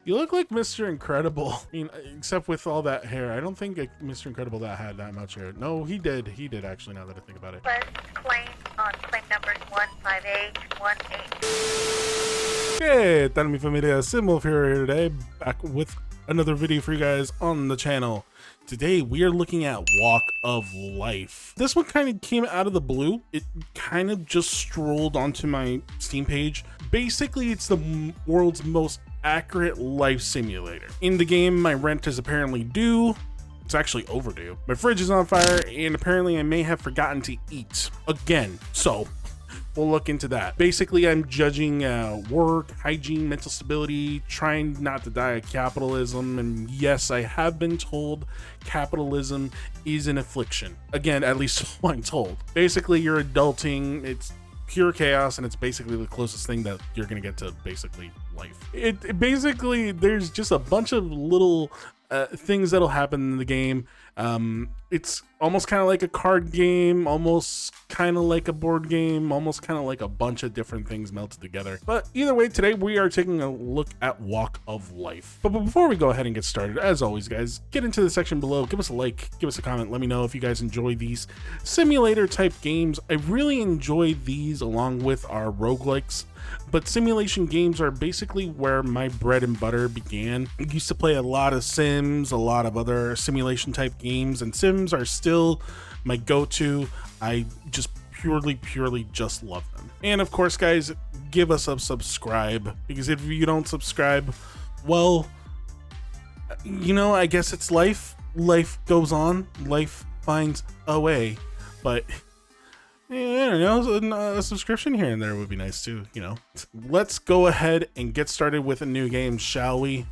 You look like Mr. Incredible. I mean, except with all that hair. I don't think Mr. Incredible that had that much hair. No, he did. He did actually, now that I think about it. Plus claim on claim numbers 15818. Hey, tal mi familia, SimWolfHero here today, back with another video for you guys on the channel. Today we are looking at Walk of Life. This one kind of came out of the blue. It kind of just strolled onto my Steam page. Basically, it's the world's most accurate life simulator. In the game, my rent is apparently due. It's actually overdue. My fridge is on fire, and apparently I may have forgotten to eat again. So we'll look into that. Basically, I'm judging work, hygiene, mental stability, trying not to die of capitalism. And yes, I have been told capitalism is an affliction. Again, at least so I'm told. Basically, you're adulting. It's pure chaos, and it's basically the closest thing that you're gonna get to basically life. It basically, there's just a bunch of little things that'll happen in the game. It's almost kind of like a card game, almost kind of like a board game, almost kind of like a bunch of different things melted together. But either way, today we are taking a look at Walk of Life. But before we go ahead and get started, as always, guys, get into the section below, give us a like, give us a comment, let me know if you guys enjoy these simulator type games. I really enjoy these along with our roguelikes. But simulation games are basically where my bread and butter began. I used to play a lot of Sims, a lot of other simulation type games, and Sims are still my go-to. I just purely just love them. And of course, guys, give us a subscribe, because if you don't subscribe, well, you know, I guess it's life. Life goes on. Life finds a way. But yeah, I don't know, a subscription here and there would be nice too, you know. Let's go ahead and get started with a new game, shall we?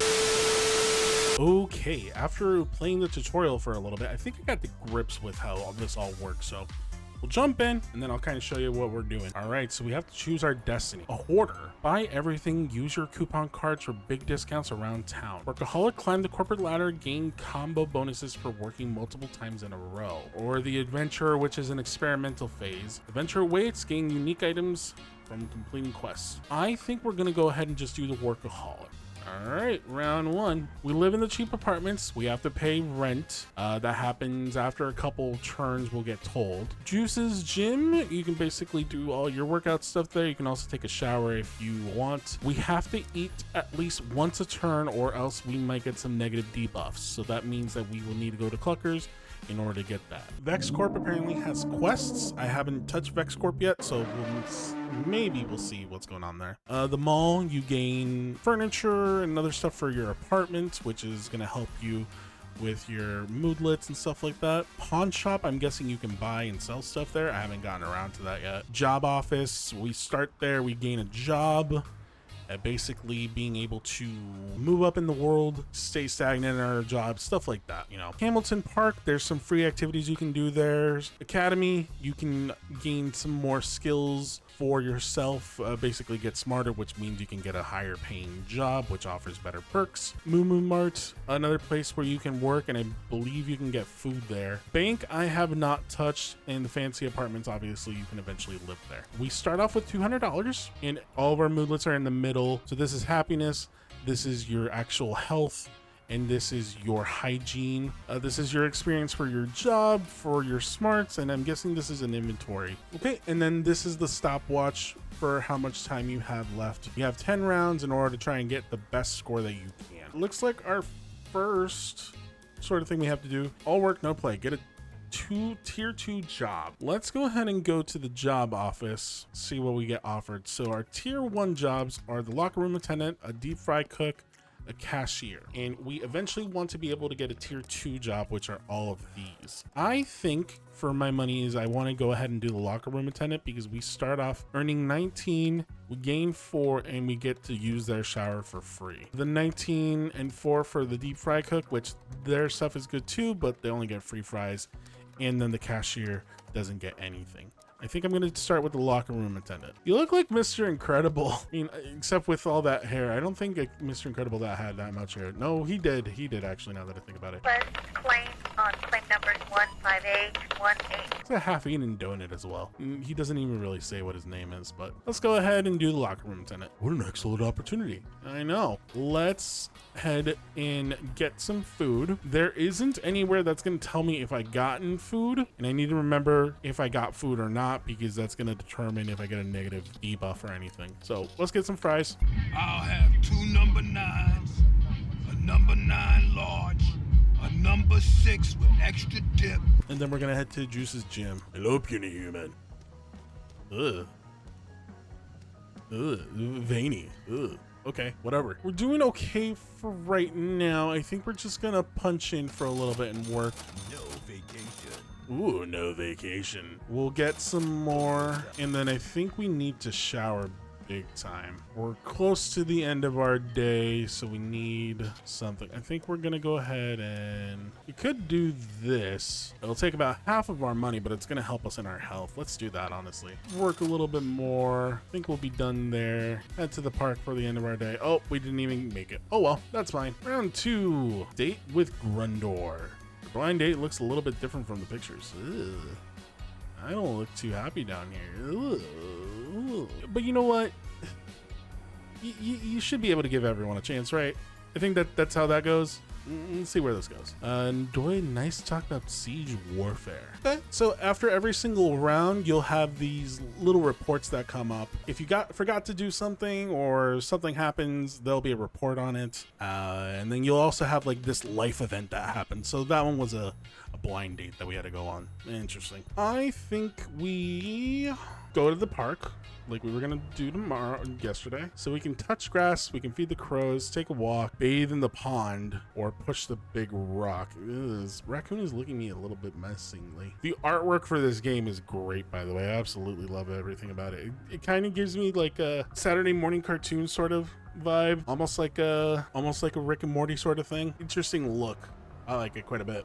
Okay, after playing the tutorial for a little bit, I think I got the grips with how all this all works, so we'll jump in and then I'll kind of show you what we're doing. All right, so we have to choose our destiny. A hoarder. Buy everything, use your coupon cards for big discounts around town. Workaholic, climb the corporate ladder, gain combo bonuses for working multiple times in a row. Or the adventurer, which is an experimental phase. Adventure awaits, gain unique items from completing quests. I think we're gonna go ahead and just do the workaholic. All right, round one. We live in the cheap apartments. We have to pay rent. That happens after a couple turns, we'll get told. Juice's gym. You can basically do all your workout stuff there. You can also take a shower if you want. We have to eat at least once a turn, or else we might get some negative debuffs. So that means that we will need to go to Cluckers in order to get that. VexCorp apparently has quests. I haven't touched VexCorp yet, so maybe we'll see what's going on there. The mall, you gain furniture and other stuff for your apartment, which is going to help you with your moodlets and stuff like that. Pawn shop, I'm guessing you can buy and sell stuff there. I haven't gotten around to that yet. Job office, we start there, we gain a job. Basically being able to move up in the world, stay stagnant in our job, stuff like that, you know. Hamilton Park, there's some free activities you can do there. Academy, you can gain some more skills for yourself, basically get smarter, which means you can get a higher paying job, which offers better perks. Moo Moo Mart, another place where you can work, and I believe you can get food there. Bank, I have not touched, and the fancy apartments, obviously you can eventually live there. We start off with $200, and all of our moodlets are in the middle. So this is happiness, this is your actual health, and this is your hygiene. This is your experience for your job, for your smarts, and I'm guessing this is an inventory. Okay, and then this is the stopwatch for how much time you have left. You have 10 rounds in order to try and get the best score that you can. Looks like our first sort of thing we have to do, all work, no play. Get a tier 2 job. Let's go ahead and go to the job office, see what we get offered. So our tier 1 jobs are the locker room attendant, a deep fry cook, a cashier, and we eventually want to be able to get a tier 2 job, which are all of these. I think for my money is I want to go ahead and do the locker room attendant, because we start off earning 19, we gain 4, and we get to use their shower for free. The 19 and 4 for the deep fry cook, which their stuff is good too, but they only get free fries. And then the cashier doesn't get anything. I think I'm going to start with the locker room attendant. You look like Mr. Incredible. I mean, except with all that hair. I don't think Mr. Incredible that had that much hair. No, he did. He did actually, now that I think about it. Let's claim on claim numbers 15818. It's a half-eaten donut as well. He doesn't even really say what his name is, but let's go ahead and do the locker room attendant. What an excellent opportunity. I know. Let's head and get some food. There isn't anywhere that's going to tell me if I gotten food, and I need to remember if I got food or not, because that's going to determine if I get a negative debuff or anything. So let's get some fries. I'll have 2 number 9s, a number 9 large, a number 6 with extra dip. And then we're going to head to Juice's gym. Hello, puny human. Ugh. Ugh. Veiny. Ugh. Okay, whatever. We're doing okay for right now. I think we're just gonna punch in for a little bit and work. No vacation. Ooh, no vacation. We'll get some more, and then I think we need to shower big time. We're close to the end of our day, so we need something. I think we're gonna go ahead and we could do this. It'll take about half of our money, but it's gonna help us in our health. Let's do that, honestly. Work a little bit more. I think we'll be done there. Head to the park for the end of our day. Oh, we didn't even make it. Oh well, that's fine. Round 2, date with Grundor. The blind date looks a little bit different from the pictures. Ugh. I don't look too happy down here. Ugh. But you know what? You should be able to give everyone a chance, right? I think that's how that goes. Let's see where this goes. Enjoy nice talk about siege warfare. Okay, so after every single round, you'll have these little reports that come up. If you forgot to do something or something happens, there'll be a report on it. And then you'll also have like this life event that happens. So that one was a blind date that we had to go on. Interesting. I think we go to the park like we were gonna do yesterday, so we can touch grass, we can feed the crows, take a walk, bathe in the pond, or push the big rock. This raccoon is looking at me a little bit menacingly. The artwork for this game is great, by the way. I absolutely love everything about it. It kind of gives me like a Saturday morning cartoon sort of vibe, almost like a Rick and Morty sort of thing. Interesting look. I like it quite a bit.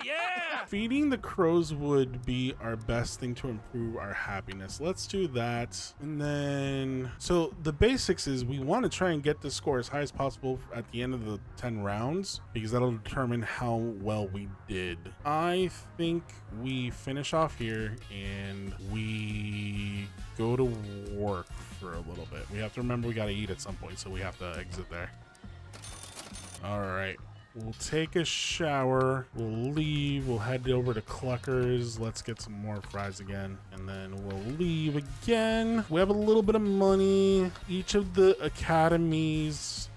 Yeah! Feeding the crows would be our best thing to improve our happiness. Let's do that. And then, so the basics is we want to try and get the score as high as possible at the end of the 10 rounds, because that'll determine how well we did. I think we finish off here and we go to work for a little bit. We have to remember we got to eat at some point, so we have to exit there. All right. We'll take a shower, we'll leave, we'll head over to Cluckers, let's get some more fries again, and then we'll leave again. We have a little bit of money. Each of the academies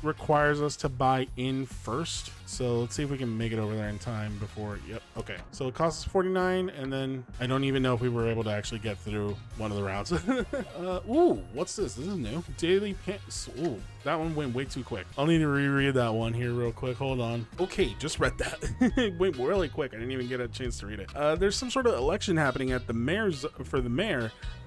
requires us to buy in first, so let's see if we can make it over there in time before. Yep, okay, so it costs us 49, and then I don't even know if we were able to actually get through one of the rounds. Ooh, what's this? This is new. Daily pants. Ooh, that one went way too quick. I'll need to reread that one here real quick. Hold on. Okay, just read that. It went really quick. I didn't even get a chance to read it. There's some sort of election happening at the mayor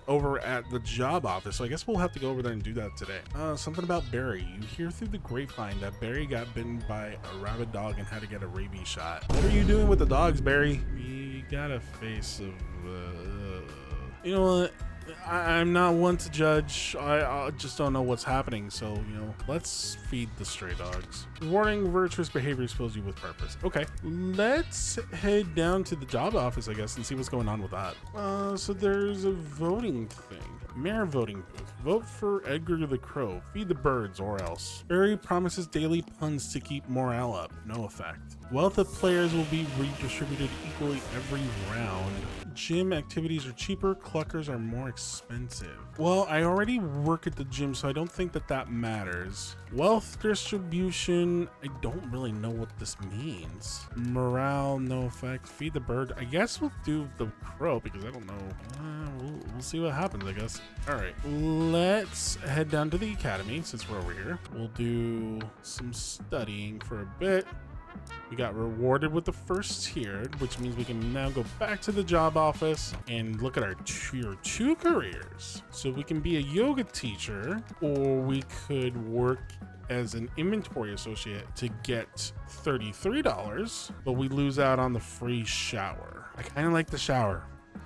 over at the job office, so I guess we'll have to go over there and do that today. Something about Barry. You hear through the grapevine that Barry got bitten by a rabid dog and had to get a rabies shot. What are you doing with the dogs, Barry? You got a face of you know what, I'm not one to judge. I just don't know what's happening, so you know, let's feed the stray dogs. Rewarding virtuous behaviors fills you with purpose. Okay, let's head down to the job office, I guess, and see what's going on with that. So there's a voting thing. Mayor voting booth. Vote for Edgar the Crow. Feed the birds or else. Barry promises daily puns to keep morale up. No effect. Wealth of players will be redistributed equally every round. Gym activities are cheaper. Cluckers are more expensive. Well, I already work at the gym, so I don't think that matters. Wealth distribution. I don't really know what this means. Morale, no effect. Feed the bird. I guess we'll do the crow because I don't know. We'll see what happens, I guess. All right, let's head down to the academy since we're over here. We'll do some studying for a bit. We got rewarded with the first tier, which means we can now go back to the job office and look at our tier 2 careers. So we can be a yoga teacher, or we could work as an inventory associate to get $33, but we lose out on the free shower. I kind of like the shower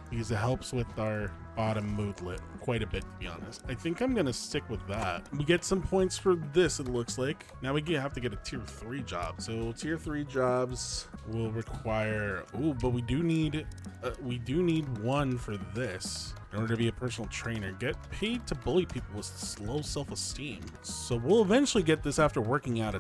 because it helps with our bottom moodlet quite a bit, to be honest. I think I'm gonna stick with that. We get some points for this, it looks like. Now we have to get a tier 3 job. So tier 3 jobs will require, but we do need one for this in order to be a personal trainer. Get paid to bully people with low self-esteem. So we'll eventually get this after working a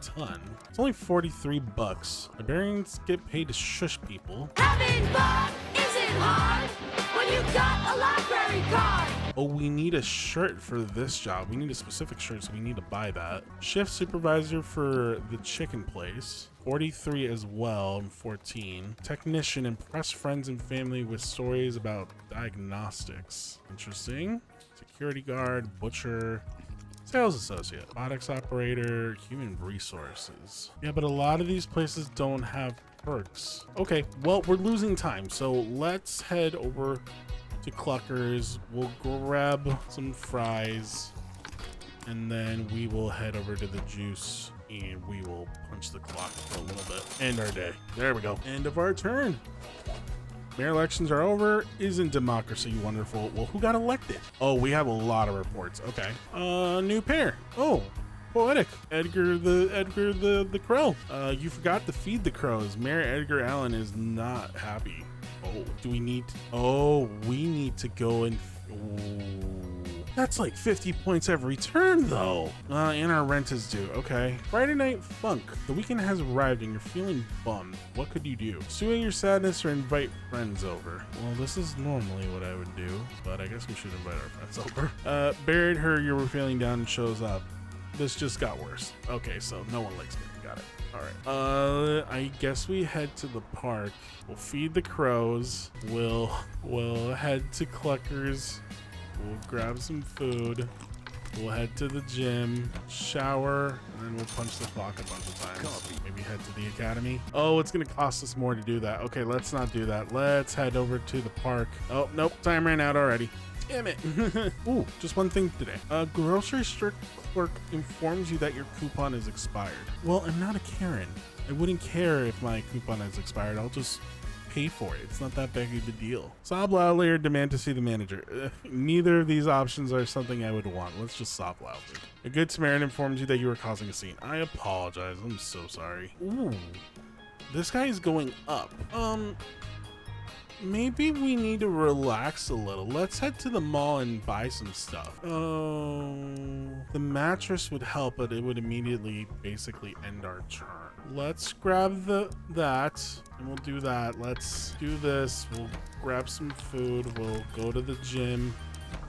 ton. It's only 43 bucks. Barbarians get paid to shush people. Having fun isn't hard when you've got a library card. Oh, we need a shirt for this job. We need a specific shirt, so we need to buy that. Shift supervisor for the chicken place. 43 as well, and 14. Technician, impress friends and family with stories about diagnostics. Interesting. Security guard, butcher, sales associate, robotics operator, human resources. Yeah, but a lot of these places don't have perks. Okay, well, we're losing time, so let's head over to Cluckers. We'll grab some fries, and then we will head over to the juice, and we will punch the clock for a little bit. End our day. There we go. End of our turn. Mayor elections are over. Isn't democracy wonderful? Well, who got elected? Oh, we have a lot of reports. Okay. New pair. Oh, poetic. Edgar the crow. You forgot to feed the crows. Mayor Edgar Allen is not happy. Oh, do we need we need to go and that's like 50 points every turn though. And our rent is due. Okay. Friday night funk. The weekend has arrived and you're feeling bummed. What could you do? Suing your sadness or invite friends over? Well, this is normally what I would do, but I guess we should invite our friends over. Buried her, you were feeling down and shows up. This just got worse. Okay, so no one likes me. Got it. All right. I guess we head to the park. We'll feed the crows. We'll head to Cluckers. We'll grab some food. We'll head to the gym, shower, and then we'll punch the clock a bunch of times. Maybe head to the academy. Oh, it's gonna cost us more to do that. Okay, let's not do that. Let's head over to the park. Oh, nope, time ran out already. Damn it. Ooh, just one thing today. A grocery store clerk informs you that your coupon is expired. Well, I'm not a Karen. I wouldn't care if my coupon is expired. I'll just pay for it. It's not that big of a deal. Sob loudly or demand to see the manager. Neither of these options are something I would want. Let's just sob loudly. A good Samaritan informs you that you are causing a scene. I apologize. I'm so sorry. Ooh, this guy is going up. Maybe we need to relax a little. Let's head to the mall and buy some stuff. Oh, the mattress would help, but it would immediately basically end our turn. Let's grab that and we'll do that. Let's do this. We'll grab some food. We'll go to the gym.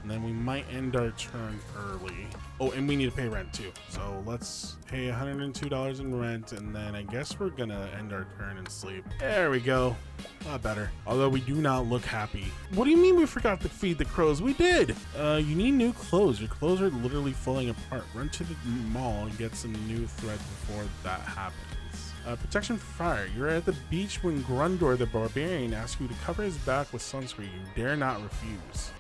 And then we might end our turn early. Oh, and we need to pay rent too. So let's pay $102 in rent, and then I guess we're gonna end our turn and sleep. There we go. A lot better. Although we do not look happy. What do you mean we forgot to feed the crows? We did. You need new clothes. Your clothes are literally falling apart. Run to the mall and get some new thread before that happens. Protection from fire. You're at the beach when Grundor the Barbarian asks you to cover his back with sunscreen. You dare not refuse.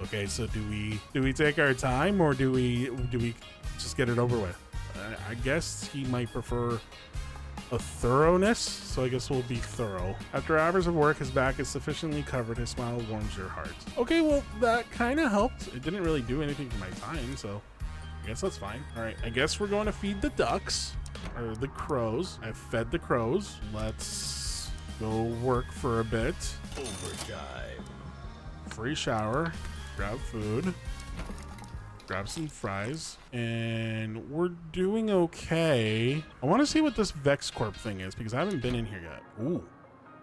Okay, so do we take our time, or do we just get it over with? I guess he might prefer a thoroughness, so I guess we'll be thorough. After hours of work, his back is sufficiently covered. His smile warms your heart. Okay, well, that kind of helped. It didn't really do anything for my time, so I guess that's fine. All right, I guess we're going to feed the ducks, or the crows. I've fed the crows. Let's go work for a bit. Overtime. Free shower. Grab food. Grab some fries. And we're doing okay. I want to see what this Vex Corp thing is, because I haven't been in here yet. Ooh.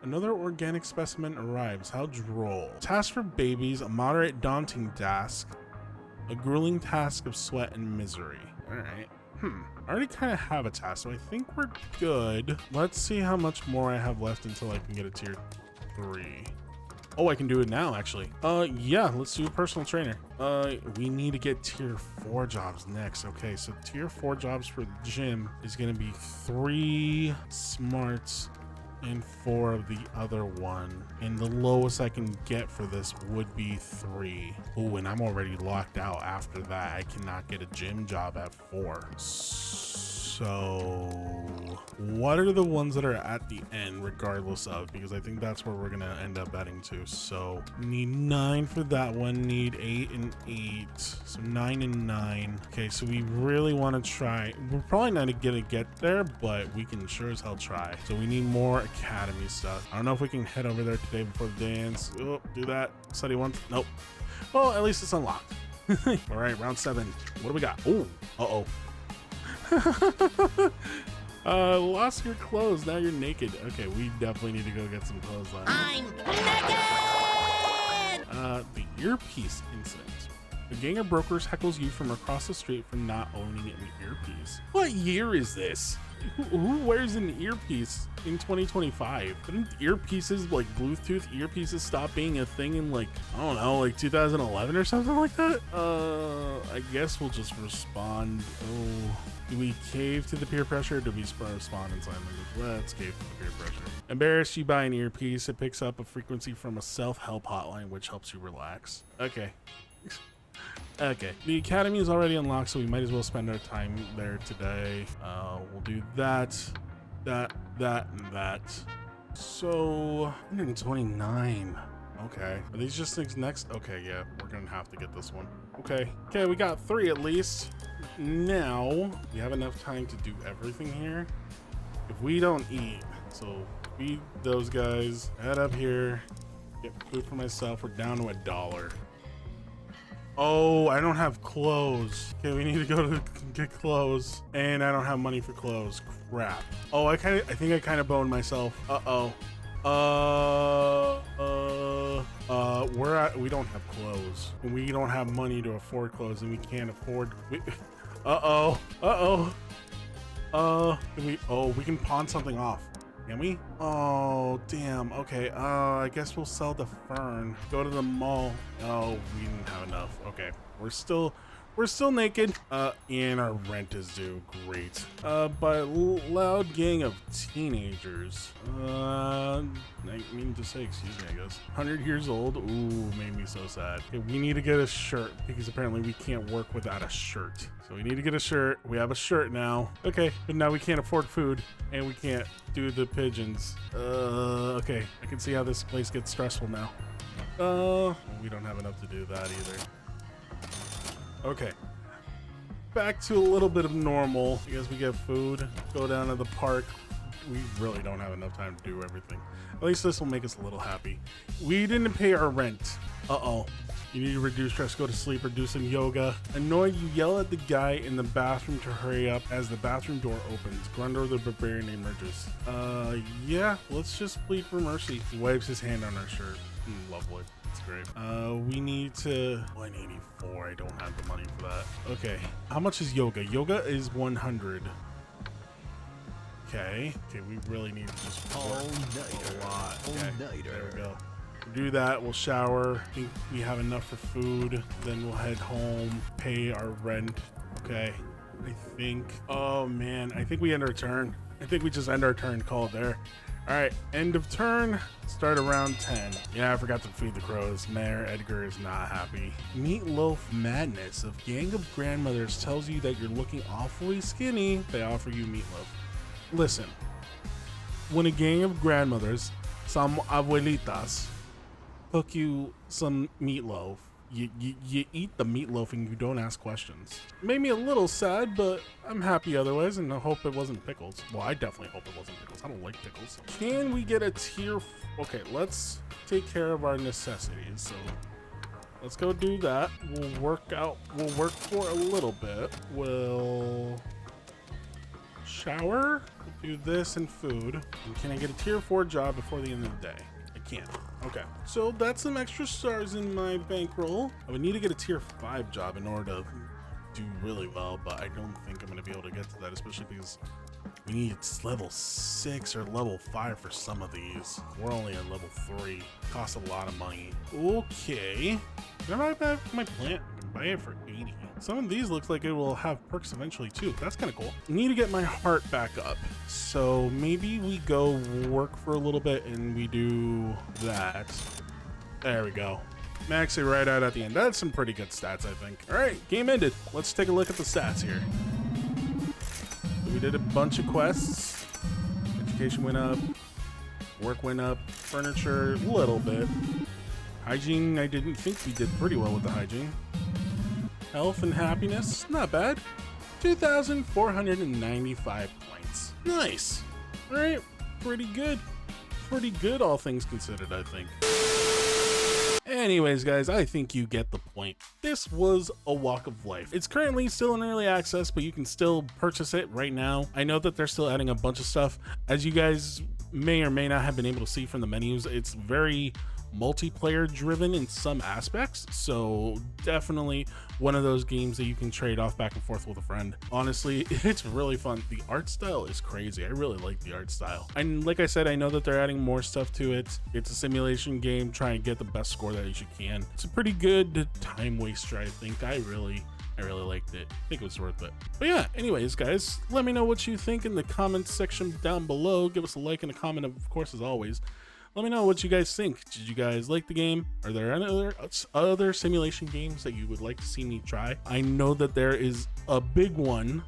Another organic specimen arrives. How droll. Task for babies. A moderate daunting task. A grueling task of sweat and misery. All right. I already kind of have a task, so I think we're good. Let's see how much more I have left until I can get a tier 3. Oh, I can do it now, actually. Yeah, let's do a personal trainer. We need to get tier 4 jobs next. Okay, so tier 4 jobs for the gym is gonna be 3 smarts and 4 of the other one. And the lowest I can get for this would be 3. Oh, and I'm already locked out after that. I cannot get a gym job at 4. So what are the ones that are at the end regardless of, because I think that's where we're gonna end up heading to. So need 9 for that one, need 8 and 8, so 9 and 9. Okay, so we really want to try, we're probably not gonna get there, but we can sure as hell try. So we need more academy stuff. I don't know if we can head over there today before the dance. Oh, do that, study once. Nope. Well, at least it's unlocked. All right, round 7. What do we got? Oh, uh-oh. Lost your clothes, now you're naked. Okay, we definitely need to go get some clothes on. I'm naked! The earpiece incident. The gang of brokers heckles you from across the street for not owning an earpiece. What year is this? Who wears an earpiece in 2025? Didn't earpieces, like Bluetooth earpieces, stop being a thing in, like, I don't know, like 2011 or something like that? I guess we'll just respond. Oh, do we cave to the peer pressure, or do we respond in sign language? Let's cave to the peer pressure. Embarrassed, you buy an earpiece. It picks up a frequency from a self-help hotline, which helps you relax. Okay. Okay, the academy is already unlocked, so we might as well spend our time there today. We'll do that, and that. So 129. Okay, are these just things next? Okay, yeah, we're gonna have to get this one. Okay, we got 3 at least. Now we have enough time to do everything here. If we don't eat, so feed those guys, head up here, get food for myself. We're down to $1. Oh, I don't have clothes. Okay, we need to go to get clothes, and I don't have money for clothes. Crap. Oh, I think I kind of boned myself. We don't have clothes, and we don't have money to afford clothes, and we can't afford. We can pawn something off. Can we? Oh, damn. Okay, I guess we'll sell the fern. Go to the mall. Oh, we didn't have enough. Okay, we're still naked. And our rent is due. Great. By a loud gang of teenagers. I mean to say, excuse me, I guess. 100 years old. Ooh, made me so sad. Okay, we need to get a shirt because apparently we can't work without a shirt. So we need to get a shirt. We have a shirt now. Okay, but now we can't afford food and we can't do the pigeons. Okay, I can see how this place gets stressful now. We don't have enough to do that either. Okay, back to a little bit of normal. I guess we get food, go down to the park. We really don't have enough time to do everything. At least this will make us a little happy. We didn't pay our rent. You need to reduce stress, go to sleep, or do some yoga. Annoyed, you yell at the guy in the bathroom to hurry up as the bathroom door opens. Grundor the Barbarian emerges. Yeah, let's just plead for mercy. He wipes his hand on our shirt. Lovely. That's great. We need to 184. I don't have the money for that. Okay. How much is yoga? Yoga is 100. Okay, we really need to just work a lot. Okay, there we go. Do that, we'll shower. I think we have enough for food. Then we'll head home, pay our rent. Okay, I think, oh man, I think we end our turn. I think we just end our turn, call it there. All right, end of turn, start around 10. Yeah, I forgot to feed the crows. Mayor Edgar is not happy. Meatloaf madness of gang of grandmothers tells you that you're looking awfully skinny. They offer you meatloaf. Listen, when a gang of grandmothers, some abuelitas, cook you some meatloaf, you eat the meatloaf and you don't ask questions. It made me a little sad, but I'm happy otherwise, and I hope it wasn't pickles. Well, I definitely hope it wasn't pickles. I don't like pickles. Can we get a tier? Okay, let's take care of our necessities. So let's go do that. We'll work for a little bit. We'll shower, do this and food. And can I get a tier 4 job before the end of the day? I can't. Okay, so that's some extra stars in my bankroll. I would need to get a tier 5 job in order to do really well, but I don't think I'm gonna be able to get to that, especially because we need level 6 or level 5 for some of these. We're only at level 3. Costs a lot of money. Okay, can I buy back my plant? I can buy it for 80. Some of these looks like it will have perks eventually too. That's kind of cool. Need to get my heart back up. So maybe we go work for a little bit and we do that. There we go. Max it right out at the end. That's some pretty good stats, I think. All right, game ended. Let's take a look at the stats here. We did a bunch of quests. Education went up. Work went up. Furniture, a little bit. Hygiene, I didn't think we did pretty well with the hygiene. Health and happiness, not bad. 2,495 points. Nice. All right, pretty good. Pretty good, all things considered, I think. Anyways, guys, I think you get the point. This was a walk of life. It's currently still in early access, but you can still purchase it right now. I know that they're still adding a bunch of stuff. As you guys may or may not have been able to see from the menus, it's very multiplayer driven in some aspects, so definitely one of those games that you can trade off back and forth with a friend. Honestly, it's really fun. The art style is crazy. I really like the art style, and like I said, I know that they're adding more stuff to it. It's a simulation game. Try and get the best score that you can. It's a pretty good time waster, I think. I really liked it. I think it was worth it. But yeah, anyways, guys, let me know what you think in the comments section down below. Give us a like and a comment, of course, as always. Let me know what you guys think. Did you guys like the game? Are there any other simulation games that you would like to see me try? I know that there is a big one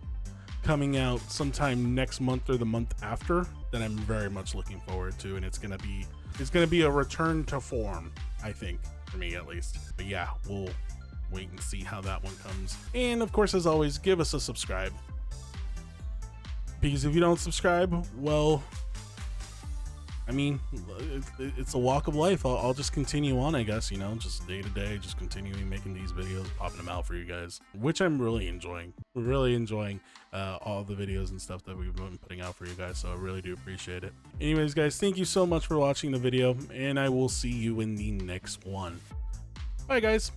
coming out sometime next month or the month after that I'm very much looking forward to, and it's gonna be a return to form, I think, for me at least. But yeah, we'll wait and see how that one comes. And of course, as always, give us a subscribe, because if you don't subscribe, well, I mean, it's a walk of life. I'll just continue on, I guess, you know, just day to day, just continuing making these videos, popping them out for you guys, which I'm really enjoying. Really enjoying all the videos and stuff that we've been putting out for you guys, so I really do appreciate it. Anyways, guys, thank you so much for watching the video, and I will see you in the next one. Bye, guys.